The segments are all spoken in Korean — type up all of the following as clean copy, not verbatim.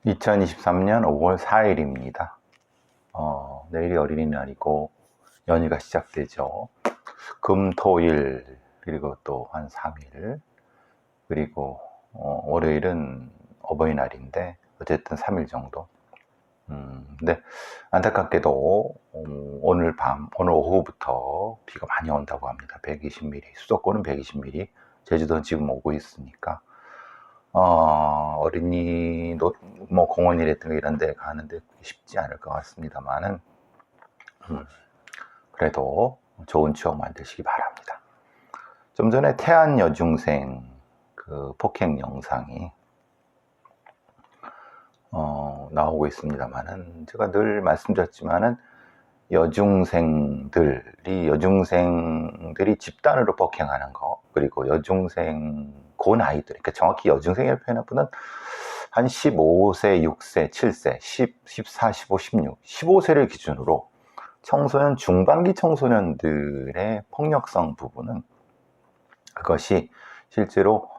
2023년 5월 4일입니다. 내일이 어린이날이고 연휴가 시작되죠. 금, 토, 일, 그리고 또 한 3일, 그리고 월요일은 어버이날인데 어쨌든 3일 정도. 근데 안타깝게도 오늘 오후부터 비가 많이 온다고 합니다. 120mm, 수도권은 120mm, 제주도는 지금 오고 있으니까 어린이 뭐 공원이라든가 이런 데 가는데 쉽지 않을 것 같습니다만은 그래도 좋은 추억 만드시기 바랍니다. 좀 전에 태안 여중생 그 폭행 영상이 나오고 있습니다만은 제가 늘 말씀드렸지만은 여중생들이 집단으로 폭행하는 거, 그리고 여중생 고나이들, 그러니까 정확히 여중생이라고 표현한 분은 한 15세, 6세, 7세, 10, 14, 15, 16, 15세를 기준으로 청소년, 중반기 청소년들의 폭력성 부분은 그것이 실제로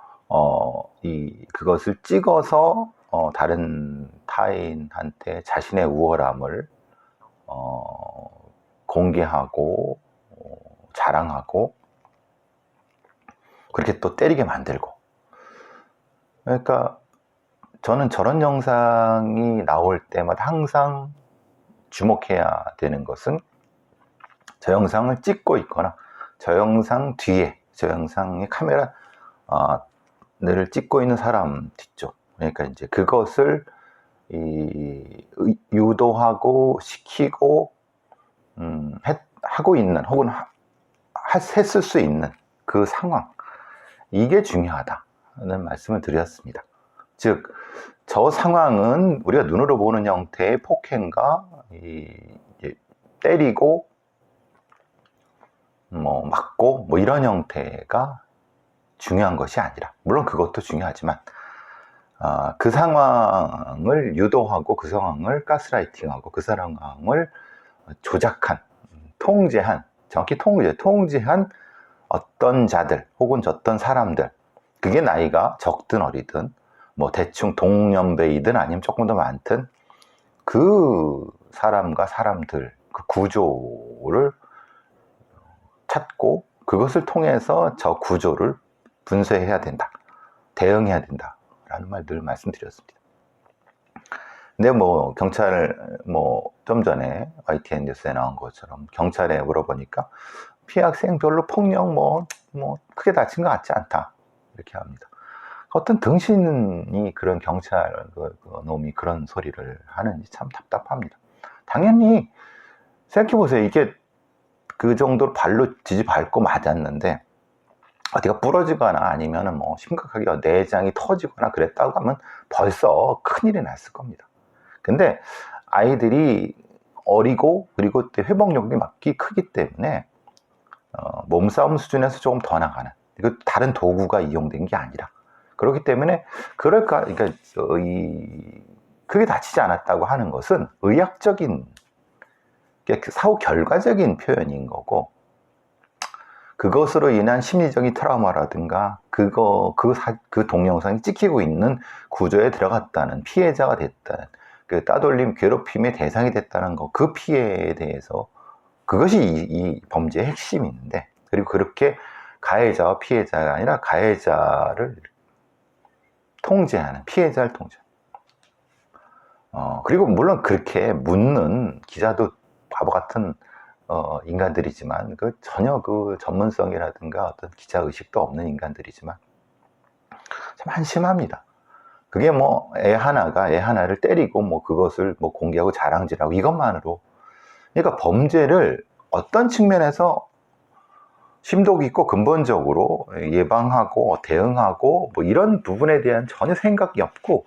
그것을 찍어서 다른 타인한테 자신의 우월함을 공개하고 자랑하고 그렇게 또 때리게 만들고, 그러니까 저는 저런 영상이 나올 때마다 항상 주목해야 되는 것은 저 영상을 찍고 있거나 저 영상 뒤에, 저 영상의 카메라를 찍고 있는 사람 뒤쪽, 그러니까 이제 그것을 유도하고 시키고 하고 있는, 혹은 했을 수 있는 그 상황, 이게 중요하다는 말씀을 드렸습니다. 즉, 저 상황은 우리가 눈으로 보는 형태의 폭행과 때리고 뭐 맞고 뭐 이런 형태가 중요한 것이 아니라, 물론 그것도 중요하지만 그 상황을 유도하고 그 상황을 가스라이팅하고 그 상황을 조작한, 통제한, 정확히 통제한 어떤 자들 혹은 어떤 사람들, 그게 나이가 적든 어리든 뭐 대충 동년배이든 아니면 조금 더 많든 그 사람과 사람들, 그 구조를 찾고 그것을 통해서 저 구조를 분쇄해야 된다, 대응해야 된다 라는 말 늘 말씀드렸습니다. 근데 뭐 경찰, 뭐 좀 전에 YTN 뉴스에 나온 것처럼 경찰에 물어보니까 피해 학생 별로 폭력 뭐 크게 다친 것 같지 않다 이렇게 합니다. 어떤 등신이 그런 경찰 놈이 그런 소리를 하는지 참 답답합니다. 당연히 생각해보세요. 이게 그 정도로 발로 밟고 맞았는데 어디가 부러지거나 아니면은 뭐 심각하게 내장이 터지거나 그랬다고 하면 벌써 큰일이 났을 겁니다. 근데 아이들이 어리고 그리고 또 회복력이 크기 때문에 몸싸움 수준에서 조금 더 나가는, 이거 다른 도구가 이용된 게 아니라 그렇기 때문에 그러니까 크게 다치지 않았다고 하는 것은 의학적인, 사후 결과적인 표현인 거고, 그것으로 인한 심리적인 트라우마라든가 그 동영상이 찍히고 있는 구조에 들어갔다는, 피해자가 됐다는, 그 따돌림, 괴롭힘의 대상이 됐다는 거, 그 피해에 대해서 그것이 이 범죄의 핵심인데, 그리고 그렇게 가해자와 피해자가 아니라 가해자를 통제하는, 피해자를 통제. 그리고 물론 그렇게 묻는 기자도 바보 같은 인간들이지만 전혀 그 전문성이라든가 어떤 기자 의식도 없는 인간들이지만 참 한심합니다. 그게 뭐 애 하나를 때리고 뭐 그것을 뭐 공개하고 자랑질하고 이것만으로, 그러니까 범죄를 어떤 측면에서 심도 깊고 근본적으로 예방하고 대응하고 뭐 이런 부분에 대한 전혀 생각이 없고,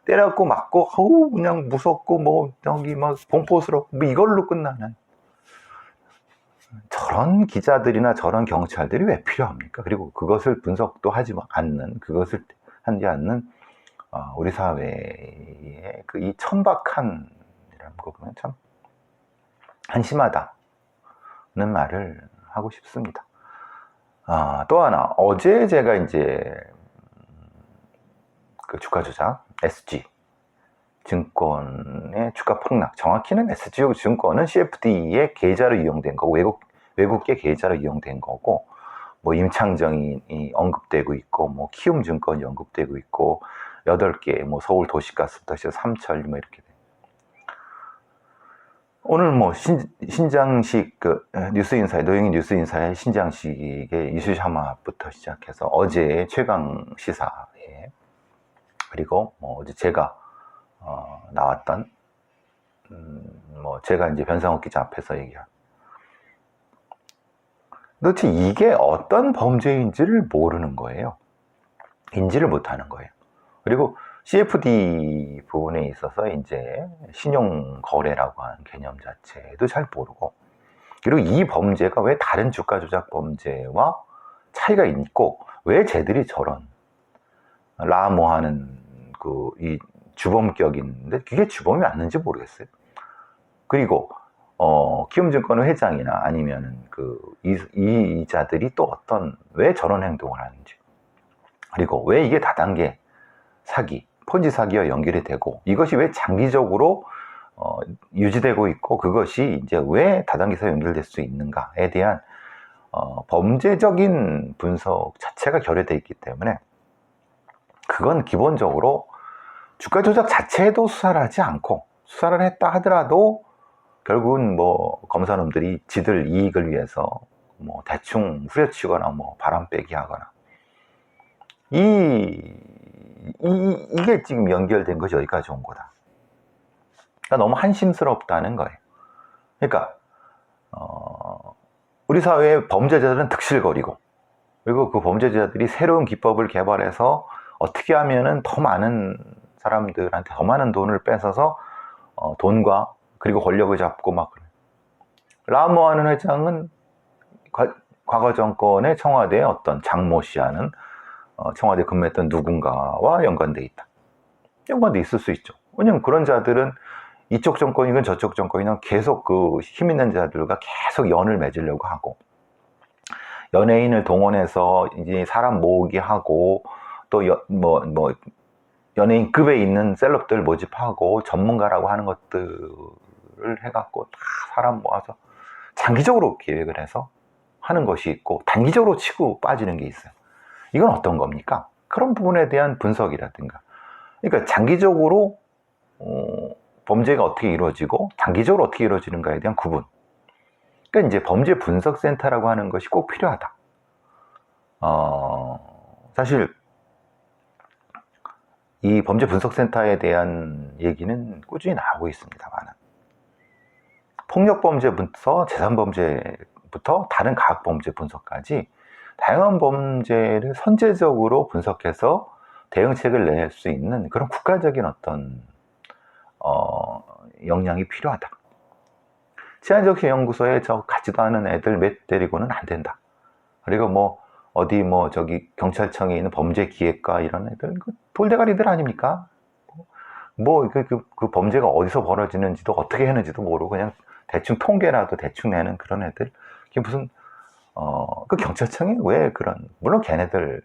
때렸고 맞고 그냥 무섭고 뭐 여기 막 공포스럽고 뭐 이걸로 끝나는 저런 기자들이나 저런 경찰들이 왜 필요합니까? 그리고 그것을 분석도 하지 않는, 그것을 하지 않는 우리 사회의 이 천박한 이라는 거 보면 참 한심하다는 말을 하고 싶습니다. 또 하나, 어제 제가 이제 그 주가 조작 SG 증권의 주가 폭락, 정확히는 SG증권은 CFD의 계좌로 이용된 거고, 외국계 계좌로 이용된 거고, 뭐 임창정이 언급되고 있고, 뭐 키움증권이 언급되고 있고, 8개, 뭐 서울도시가스부터 시작 삼철 뭐 이렇게 돼. 오늘 뭐 신장식 뉴스인사의 노영희 뉴스인사의 신장식의 이슈샤마부터 시작해서 어제 최강 시사에, 그리고 뭐 어제 제가 나왔던 뭐 제가 이제 변상욱 기자 앞에서 얘기한, 도대체 이게 어떤 범죄인지를 모르는 거예요. 인지를 못하는 거예요. 그리고 CFD 부분에 있어서 이제 신용거래라고 하는 개념 자체도 잘 모르고, 그리고 이 범죄가 왜 다른 주가 조작 범죄와 차이가 있고, 왜 쟤들이 저런 라모하는 이 주범격인데 그게 주범이 맞는지 모르겠어요. 그리고 키움증권 회장이나 아니면은 이자들이 또 왜 저런 행동을 하는지, 그리고 왜 이게 다단계 사기, 폰지 사기와 연결이 되고, 이것이 왜 장기적으로 유지되고 있고, 그것이 이제 왜 다단계에서 연결될 수 있는가에 대한 범죄적인 분석 자체가 결여되어 있기 때문에, 그건 기본적으로 주가 조작 자체도 수사를 하지 않고, 수사를 했다 하더라도 결국은 뭐 검사놈들이 지들 이익을 위해서 뭐 대충 후려치거나 뭐 바람 빼기 하거나, 이게 지금 연결된 것이 여기까지 온 거다. 그러니까 너무 한심스럽다는 거예요. 그러니까 우리 사회의 범죄자들은 득실거리고, 그리고 그 범죄자들이 새로운 기법을 개발해서 어떻게 하면은 더 많은 사람들한테 더 많은 돈을 뺏어서 돈과 그리고 권력을 잡고 막 그래. 라모하는 회장은 과거 정권의 청와대의 어떤 장모 씨하는 청와대 근무했던 누군가와 연관돼 있다. 연관돼 있을 수 있죠. 왜냐면 그런 자들은 이쪽 정권이건 저쪽 정권이건 계속 힘 있는 자들과 계속 연을 맺으려고 하고, 연예인을 동원해서 이제 사람 모으기 하고, 또 연예인급에 있는 셀럽들 모집하고 전문가라고 하는 것들을 해갖고 다 사람 모아서 장기적으로 계획을 해서 하는 것이 있고, 단기적으로 치고 빠지는 게 있어요. 이건 어떤 겁니까? 그런 부분에 대한 분석이라든가, 그러니까 장기적으로 범죄가 어떻게 이루어지고 단기적으로 어떻게 이루어지는가에 대한 구분. 그러니까 이제 범죄 분석센터라고 하는 것이 꼭 필요하다. 사실 이 범죄 분석센터에 대한 얘기는 꾸준히 나오고 있습니다만, 폭력범죄부터 재산범죄부터 다른 가학범죄 분석까지 다양한 범죄를 선제적으로 분석해서 대응책을 낼 수 있는 그런 국가적인 어떤 역량이 필요하다. 치안정신연구소에 같지도 않은 애들 몇 데리고는 안 된다. 그리고 뭐 어디 저기 경찰청에 있는 범죄기획과 이런 애들 돌대가리들 아닙니까? 그 범죄가 어디서 벌어지는지도 어떻게 했는지도 모르고 그냥 대충 통계라도 대충 내는 그런 애들. 그게 무슨 그 경찰청이 왜 그런, 물론 걔네들이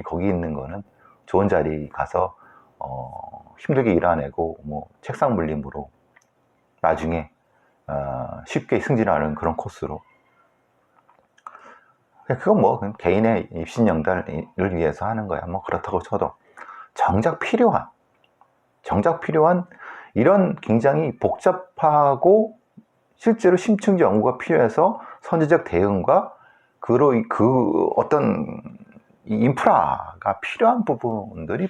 거기 있는 거는 좋은 자리 가서 힘들게 일해내고 뭐 책상 물림으로 나중에 쉽게 승진하는 그런 코스로, 그건 뭐 개인의 입신영달을 위해서 하는 거야. 뭐 그렇다고 쳐도 정작 필요한 이런 굉장히 복잡하고 실제로 심층적 연구가 필요해서 선제적 대응과 어떤 인프라가 필요한 부분들이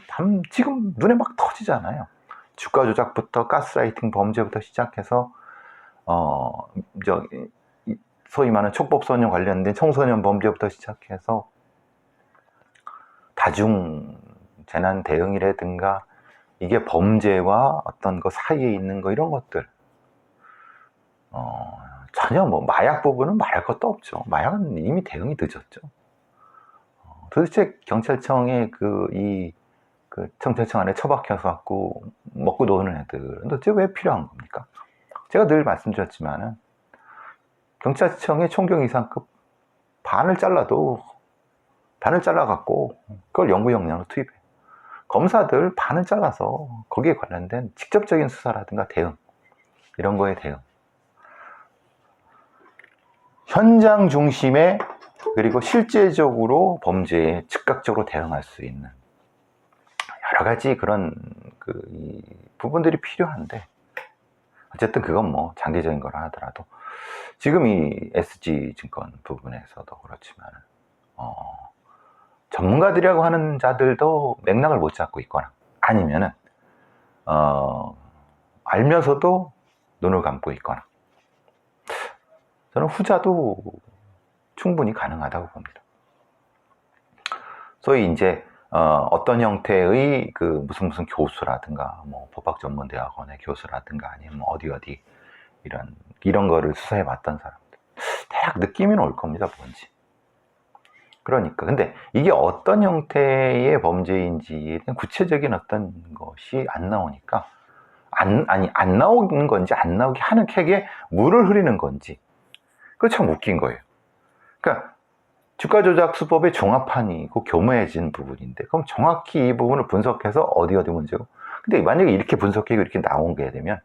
지금 눈에 막 터지잖아요. 주가 조작부터 가스라이팅 범죄부터 시작해서 소위 말하는 촉법소년 관련된 청소년 범죄부터 시작해서 다중 재난 대응이라든가, 이게 범죄와 어떤 거 사이에 있는 거, 이런 것들 전혀 마약 부분은 말할 것도 없죠. 마약은 이미 대응이 늦었죠. 도대체 경찰청에 경찰청 안에 처박혀서 갖고 먹고 노는 애들은 도대체 왜 필요한 겁니까? 제가 늘 말씀드렸지만은 경찰청의 총경 이상급 반을 잘라갖고 그걸 연구 역량으로 투입해. 검사들 반을 잘라서 거기에 관련된 직접적인 수사라든가 대응, 이런 거에 대응, 현장 중심의, 그리고 실제적으로 범죄에 즉각적으로 대응할 수 있는 여러 가지 그런 이 부분들이 필요한데, 어쨌든 그건 뭐 장기적인 거라 하더라도 지금 이 SG증권 부분에서도 그렇지만 전문가들이라고 하는 자들도 맥락을 못 잡고 있거나, 아니면은 알면서도 눈을 감고 있거나, 저는 후자도 충분히 가능하다고 봅니다. 소위 이제 어떤 형태의 그 무슨 교수라든가, 뭐 법학전문대학원의 교수라든가, 아니면 뭐 어디 이런 거를 수사해 봤던 사람들, 대략 느낌이 올 겁니다, 뭔지. 그러니까 근데 이게 어떤 형태의 범죄인지에 대한 구체적인 어떤 것이 안 나오니까, 안 나오는 건지 안 나오게 하는 객에 물을 흐리는 건지, 그거 참 웃긴 거예요. 그러니까 주가조작수법의 종합판이고 교묘해진 부분인데, 그럼 정확히 이 부분을 분석해서 어디 문제고, 근데 만약에 이렇게 분석하고 이렇게 나오게 되면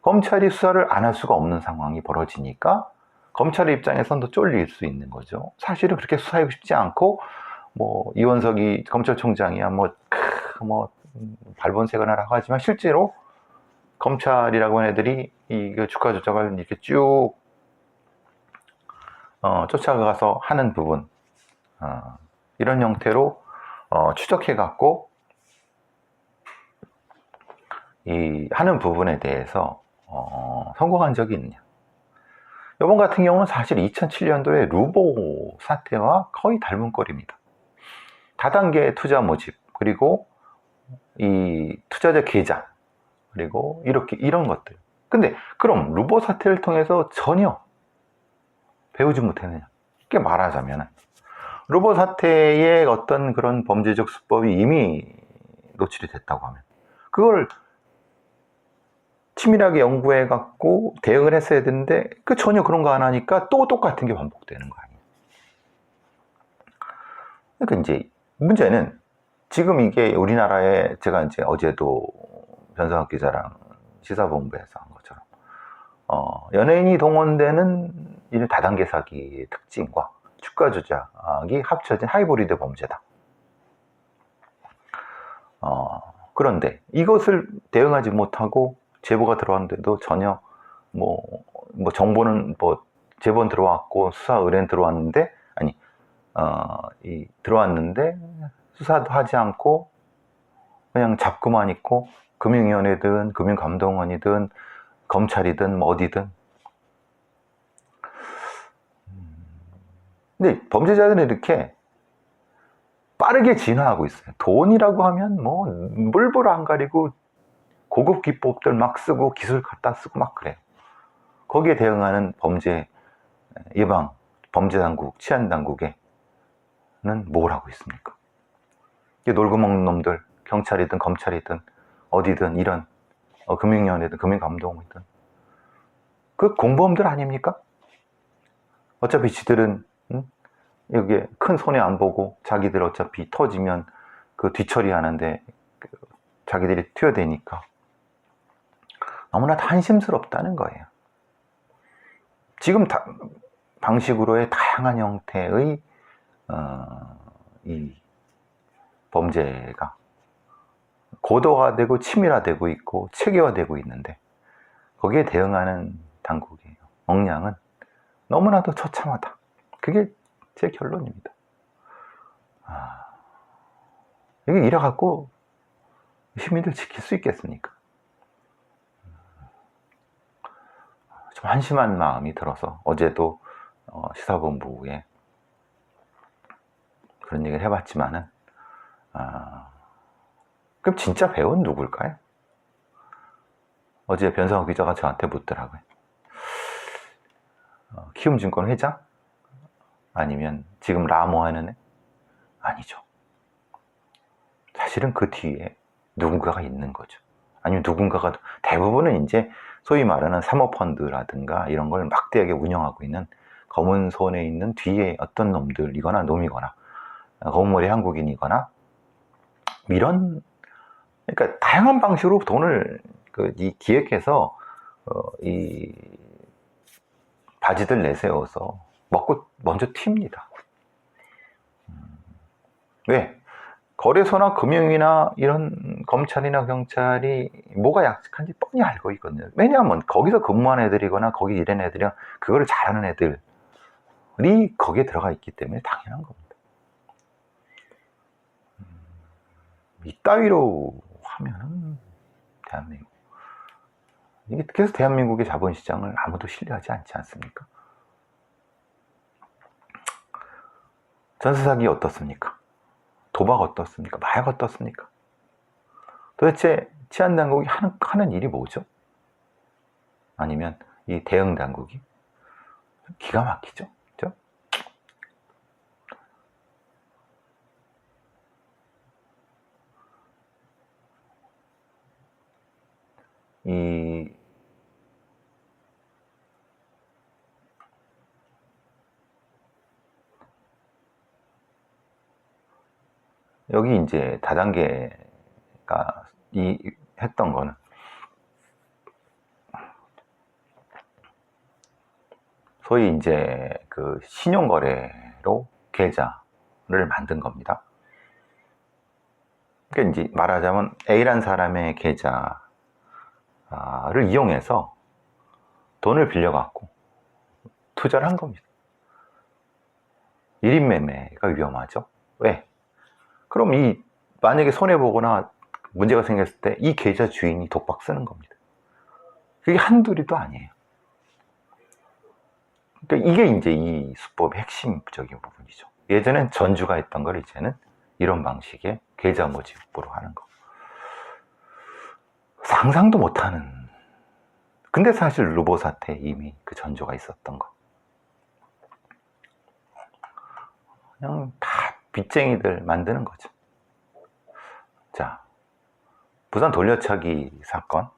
검찰이 수사를 안 할 수가 없는 상황이 벌어지니까 검찰의 입장에서는 더 쫄릴 수 있는 거죠. 사실은 그렇게 수사하고 싶지 않고, 뭐 이원석이 검찰총장이야 뭐 발본색을 하라고 하지만, 실제로 검찰이라고 하는 애들이 이 주가 조작을 이렇게 쭉 쫓아가서 하는 부분, 이런 형태로 추적해 갖고 이 하는 부분에 대해서 성공한 적이 있느냐. 이번 같은 경우는 사실 2007년도에 루보 사태와 거의 닮은 꼴입니다. 다단계 투자 모집, 그리고 이 투자자 계좌, 그리고 이런 것들. 근데 그럼 루보 사태를 통해서 전혀 배우지 못했느냐? 이렇게 말하자면, 루보 사태의 어떤 그런 범죄적 수법이 이미 노출이 됐다고 하면, 그걸 치밀하게 연구해 갖고 대응을 했어야 되는데 전혀 그런 거 안 하니까 또 똑같은 게 반복되는 거 아니에요. 그러니까 이제 문제는, 지금 이게 우리나라에, 제가 이제 어제도 변상욱 기자랑 시사본부에서 한 것처럼 연예인이 동원되는 이 다단계 사기의 특징과 주가 조작이 합쳐진 하이브리드 범죄다. 그런데 이것을 대응하지 못하고 제보가 들어왔는데도 전혀 뭐 정보는 제보는 들어왔고 수사 의뢰는 들어왔는데, 들어왔는데 수사도 하지 않고 그냥 잡고만 있고, 금융위원회든 금융감독원이든 검찰이든 뭐 어디든. 근데 범죄자들은 이렇게 빠르게 진화하고 있어요. 돈이라고 하면 뭐 물불 안 가리고 고급 기법들 막 쓰고 기술 갖다 쓰고 막 그래요. 거기에 대응하는 범죄 예방, 범죄 당국, 치안 당국에는 뭘 하고 있습니까? 놀고 먹는 놈들, 경찰이든 검찰이든 어디든, 이런 금융위원회든 금융감독원이든 그 공범들 아닙니까? 어차피 지들은 여기에 큰 손해 안 보고, 자기들 어차피 터지면 그 뒤처리하는데 자기들이 튀어대니까 너무나 한심스럽다는 거예요. 지금 방식으로의 다양한 형태의 이 범죄가 고도화되고 치밀화되고 있고 체계화되고 있는데, 거기에 대응하는 당국의 역량은 너무나도 처참하다. 그게 제 결론입니다. 이게 이래갖고 시민들 지킬 수 있겠습니까? 좀 한심한 마음이 들어서 어제도 시사본부에 그런 얘기를 해봤지만은, 그럼 진짜 배우는 누굴까요? 어제 변상욱 기자가 저한테 묻더라고요. 키움증권 회장? 아니면 지금 라모 하는 애? 아니죠. 사실은 그 뒤에 누군가가 있는 거죠. 아니면 누군가가, 대부분은 이제 소위 말하는 사모펀드라든가 이런 걸 막대하게 운영하고 있는 검은 손에 있는 뒤에 어떤 놈들이거나 놈이거나, 검은 머리 한국인이거나 이런, 그러니까 다양한 방식으로 돈을 기획해서 이 바지들 내세워서 먹고 먼저 튑니다. 왜? 거래소나 금융이나 이런 검찰이나 경찰이 뭐가 약한지 뻔히 알고 있거든요. 왜냐하면 거기서 근무한 애들이거나 거기 일하는 애들이랑 그거를 잘하는 애들이 거기에 들어가 있기 때문에 당연한 겁니다. 이따위로 하면은 대한민국, 이게 그래서 대한민국의 자본시장을 아무도 신뢰하지 않지 않습니까? 전세사기 어떻습니까? 도박 어떻습니까? 마약 어떻습니까? 도대체 치안당국이 하는 일이 뭐죠? 아니면 이 대응당국이? 기가 막히죠? 그죠? 여기 이제 다단계가 했던 거는 소위 이제 그 신용거래로 계좌를 만든 겁니다. 그러니까 이제 말하자면 A란 사람의 계좌를 이용해서 돈을 빌려갖고 투자를 한 겁니다. 1인 매매가 위험하죠. 왜? 그럼 만약에 손해보거나 문제가 생겼을 때 이 계좌 주인이 독박 쓰는 겁니다. 그게 한둘이도 아니에요. 그러니까 이게 이제 이 수법의 핵심적인 부분이죠. 예전엔 전주가 했던 걸 이제는 이런 방식의 계좌 모집으로 하는 거. 상상도 못하는. 근데 사실 루보 사태 이미 그 전조가 있었던 거. 그냥 다 빚쟁이들 만드는 거죠. 자, 부산 돌려차기 사건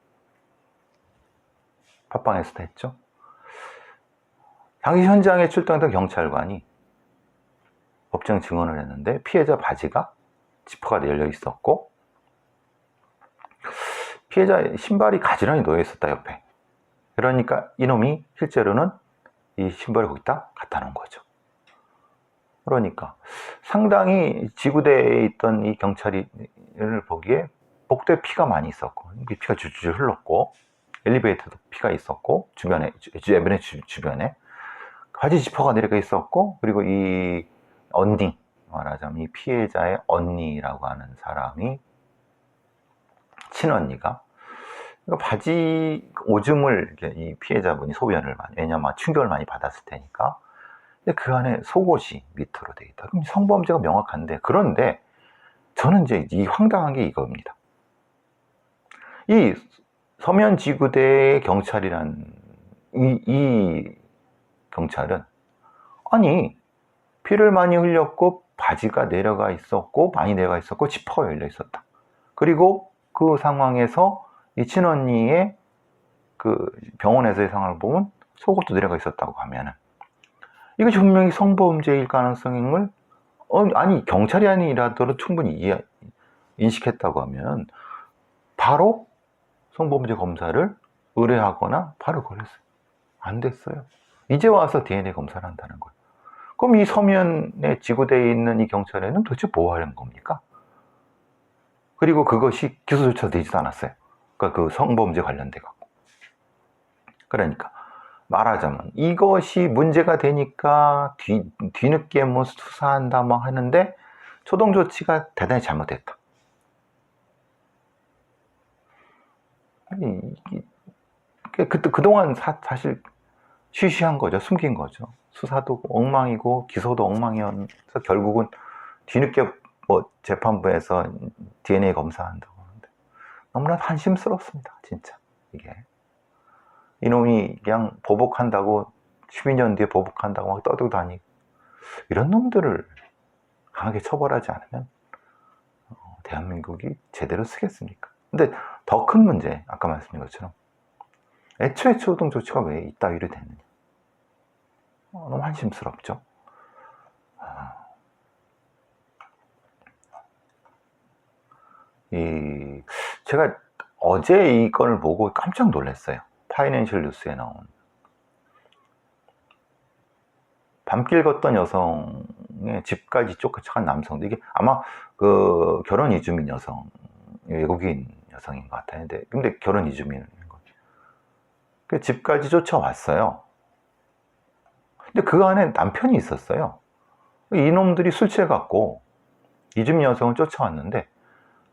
팟빵에서도 했죠. 당시 현장에 출동했던 경찰관이 법정 증언을 했는데 피해자 바지가 지퍼가 열려 있었고 피해자의 신발이 가지런히 놓여 있었다 옆에. 그러니까 이놈이 실제로는 이 신발을 거기다 갖다 놓은 거죠. 그러니까 상당히 지구대에 있던 이 경찰을 보기에 복도에 피가 많이 있었고 피가 줄줄 흘렀고 엘리베이터도 피가 있었고 주변에 바지 지퍼가 내려가 있었고 그리고 이 언니, 말하자면 이 피해자의 언니라고 하는 사람이 친언니가 바지 오줌을 이 피해자분이 소변을 많이, 왜냐면 충격을 많이 받았을 테니까. 근데 그 안에 속옷이 밑으로 되어 있다. 그럼 성범죄가 명확한데, 그런데 저는 이제 이 황당한 게 이겁니다. 이 서면지구대 경찰이란 이 경찰은 아니 피를 많이 흘렸고 바지가 내려가 있었고 많이 내려가 있었고 지퍼가 열려 있었다. 그리고 그 상황에서 이 친언니의 그 병원에서의 상황을 보면 속옷도 내려가 있었다고 하면은 이것이 분명히 성범죄일 가능성을 아니 경찰이 아니라도 충분히 인식했다고 하면 바로 성범죄 검사를 의뢰하거나 바로 걸렸어요. 안 됐어요. 이제 와서 DNA 검사를 한다는 거예요. 그럼 이 서면에 지구대에 있는 이 경찰에는 도대체 뭐 하려는 겁니까? 그리고 그것이 기소조차 되지도 않았어요. 그러니까 그 성범죄 관련돼 갖고. 그러니까 말하자면 이것이 문제가 되니까 뒤늦게 뭐 수사한다 뭐 하는데 초동 조치가 대단히 잘못됐다. 그동안 사실 쉬쉬한 거죠. 숨긴 거죠. 수사도 엉망이고 기소도 엉망이어서 결국은 뒤늦게 뭐 재판부에서 DNA 검사한다고 하는데 너무나 한심스럽습니다. 진짜 이게 이놈이 그냥 보복한다고 12년 뒤에 보복한다고 막 떠들고 다니고 이런 놈들을 강하게 처벌하지 않으면 대한민국이 제대로 쓰겠습니까? 근데 더 큰 문제, 아까 말씀드린 것처럼 애초에 초동 조치가 왜 이따위로 됐느냐. 너무 한심스럽죠. 제가 어제 이 건을 보고 깜짝 놀랐어요. 파이낸셜 뉴스에 나온 밤길 걷던 여성의 집까지 쫓아간 남성들, 이게 아마 그 결혼 이주민 여성, 외국인 여성인 것 같아요. 근데 결혼 이주민인 거죠. 그 집까지 쫓아왔어요. 근데 그 안에 남편이 있었어요. 이놈들이 술 취해갖고 이주민 여성을 쫓아왔는데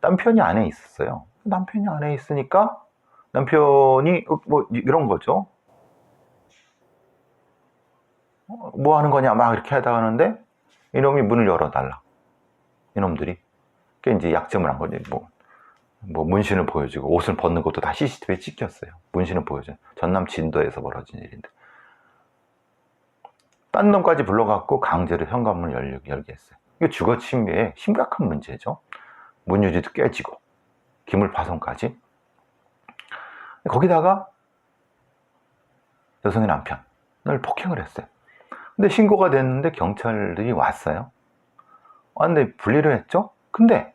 남편이 안에 있었어요. 남편이 안에 있으니까 남편이 뭐 이런 거죠. 뭐 하는 거냐 막 이렇게 하다 하는데 이놈이 문을 열어달라. 이놈들이 그게 이제 약점을 한 거지. 뭐 문신을 보여주고 옷을 벗는 것도 다 CCTV에 찍혔어요. 문신을 보여줘. 전남 진도에서 벌어진 일인데 딴 놈까지 불러갖고 강제로 현관문을 열게 했어요. 이거 주거 침해의 심각한 문제죠. 문유리도 깨지고 기물 파손까지. 거기다가 여성의 남편을 폭행을 했어요. 근데 신고가 됐는데 경찰들이 왔어요. 왔는데 분리를 했죠. 근데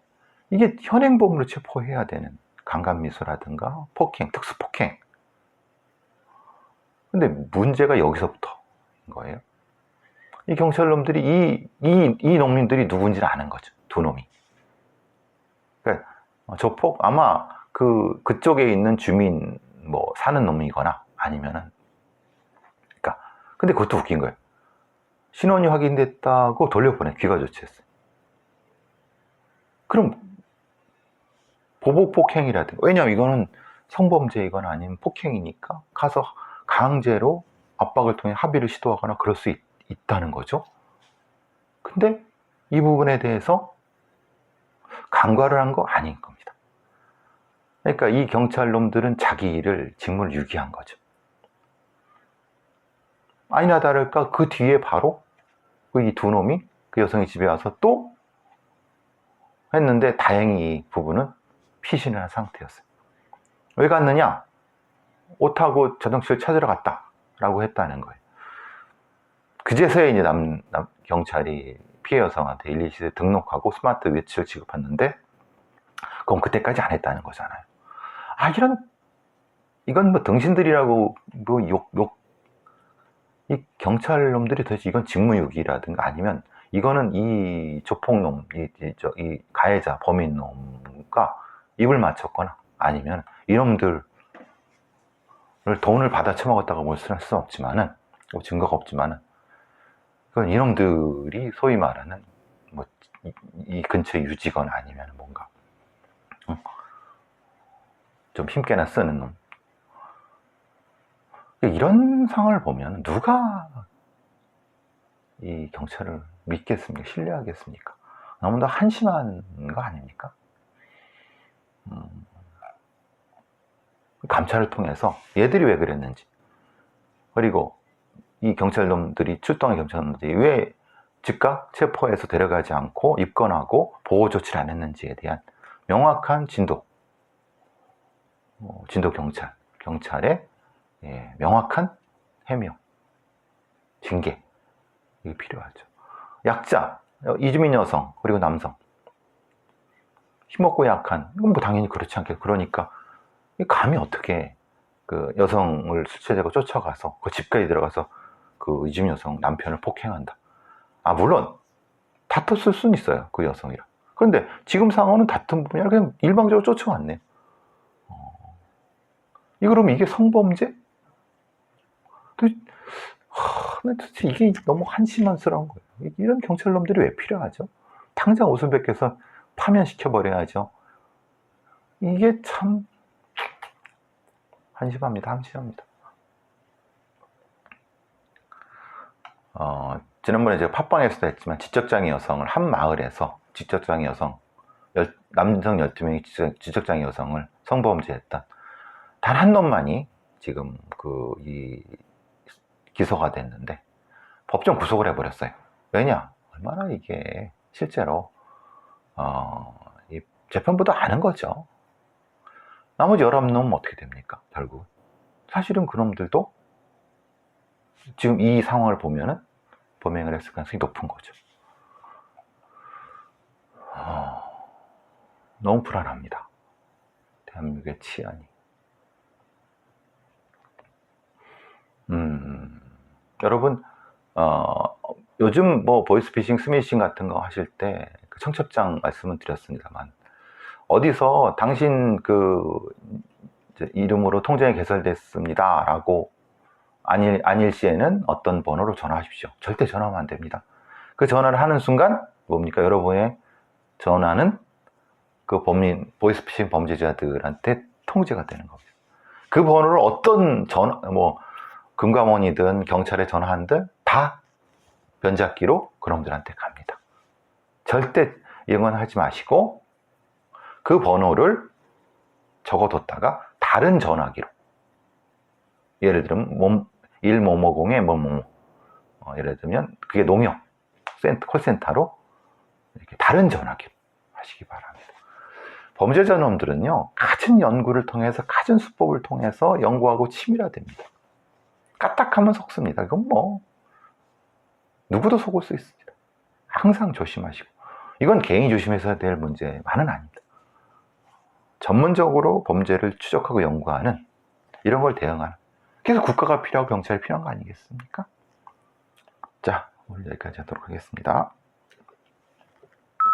이게 현행범으로 체포해야 되는 강간미수라든가 폭행, 특수폭행. 근데 문제가 여기서부터인 거예요. 이 경찰놈들이 이 농민들이 누군지를 아는 거죠. 두 놈이. 그러니까 아마 그쪽에 있는 주민 뭐 사는 놈이거나 아니면은, 그러니까 근데 그것도 웃긴 거예요. 신원이 확인됐다고 돌려보내. 귀가 조치했어요. 그럼 보복폭행이라든가, 왜냐면 이거는 성범죄이거나 아니면 폭행이니까 가서 강제로 압박을 통해 합의를 시도하거나 그럴 수 있다는 거죠. 근데 이 부분에 대해서 간과를 한 거 아닌 겁니다. 그러니까 이 경찰놈들은 자기 일을 직무를 유기한 거죠. 아니나 다를까 그 뒤에 바로 이 두 놈이 그 여성의 집에 와서 또 했는데 다행히 이 부부는 피신을 한 상태였어요. 왜 갔느냐? 옷하고 자동차를 찾으러 갔다 라고 했다는 거예요. 그제서야 이제 경찰이 피해 여성한테 112에 등록하고 스마트 위치를 지급했는데 그건 그때까지 안 했다는 거잖아요. 이건 뭐 등신들이라고 뭐 이 경찰놈들이 도대체 이건 직무유기라든가 아니면 이거는 이 조폭놈, 이 가해자, 범인놈과 입을 맞췄거나 아니면 이놈들을 돈을 받아 처먹었다고 볼 수는 없지만은, 뭐 증거가 없지만은, 그건 이놈들이 소위 말하는 뭐 이 근처에 유지거나 아니면 뭔가 좀 힘께나 쓰는 놈. 이런 상황을 보면 누가 이 경찰을 믿겠습니까? 신뢰하겠습니까? 너무나 한심한 거 아닙니까? 감찰을 통해서 얘들이 왜 그랬는지, 그리고 이 경찰놈들이, 출동한 경찰놈들이 왜 즉각 체포해서 데려가지 않고 입건하고 보호 조치를 안 했는지에 대한 명확한 진도 경찰의 명확한 해명, 징계, 이게 필요하죠. 약자, 이주민 여성, 그리고 남성, 힘없고 약한, 이건 뭐 당연히 그렇지 않겠고, 그러니까 감히 어떻게 그 여성을 수체자가 쫓아가서 그 집까지 들어가서 그 이주민 여성 남편을 폭행한다. 물론 다퉜을 수는 있어요, 그 여성이랑. 그런데 지금 상황은 다툰 부분이 아니라 그냥 일방적으로 쫓아왔네. 그러면 이게 성범죄? 도대체 이게 너무 한심한스러운 거예요. 이런 경찰놈들이 왜 필요하죠? 당장 옷을 벗겨서 파면시켜버려야죠. 이게 참 한심합니다. 지난번에 제가 팟빵에서도 했지만 지적장애 여성을 한 마을에서 지적장애 여성, 남성 12명이 지적장애 여성을 성범죄했던 단 한 놈만이 지금 기소가 됐는데 법정 구속을 해버렸어요. 왜냐? 얼마나 이게 실제로 이 재판보다 아는 거죠. 나머지 11놈은 어떻게 됩니까? 결국 사실은 그놈들도 지금 이 상황을 보면은 범행을 했을 가능성이 높은 거죠. 너무 불안합니다. 대한민국의 치안이. 여러분, 요즘 뭐 보이스피싱, 스미싱 같은 거 하실 때 그 청첩장 말씀은 드렸습니다만, 어디서 당신 이제 이름으로 통장이 개설됐습니다 라고 아닐 시에는 어떤 번호로 전화하십시오. 절대 전화하면 안 됩니다. 그 전화를 하는 순간 뭡니까? 여러분의 전화는 그 보이스피싱 범죄자들한테 통제가 되는 겁니다. 그 번호를 어떤 금감원이든 경찰에 전화한들 다 변잡기로 그놈들한테 갑니다. 절대 이런 건 하지 마시고, 그 번호를 적어뒀다가 다른 전화기로, 예를 들면 1550에 뭐뭐, 예를 들면 그게 농협 콜센터로 이렇게 다른 전화기로 하시기 바랍니다. 범죄자 놈들은요, 갖은 연구를 통해서, 갖은 수법을 통해서 연구하고 치밀화됩니다. 까딱하면 속습니다. 이건 뭐 누구도 속을 수 있습니다. 항상 조심하시고, 이건 개인이 조심해서 될 문제만은 아닙니다. 전문적으로 범죄를 추적하고 연구하는, 이런 걸 대응하는, 그래서 국가가 필요하고 경찰이 필요한 거 아니겠습니까? 자, 오늘 여기까지 하도록 하겠습니다.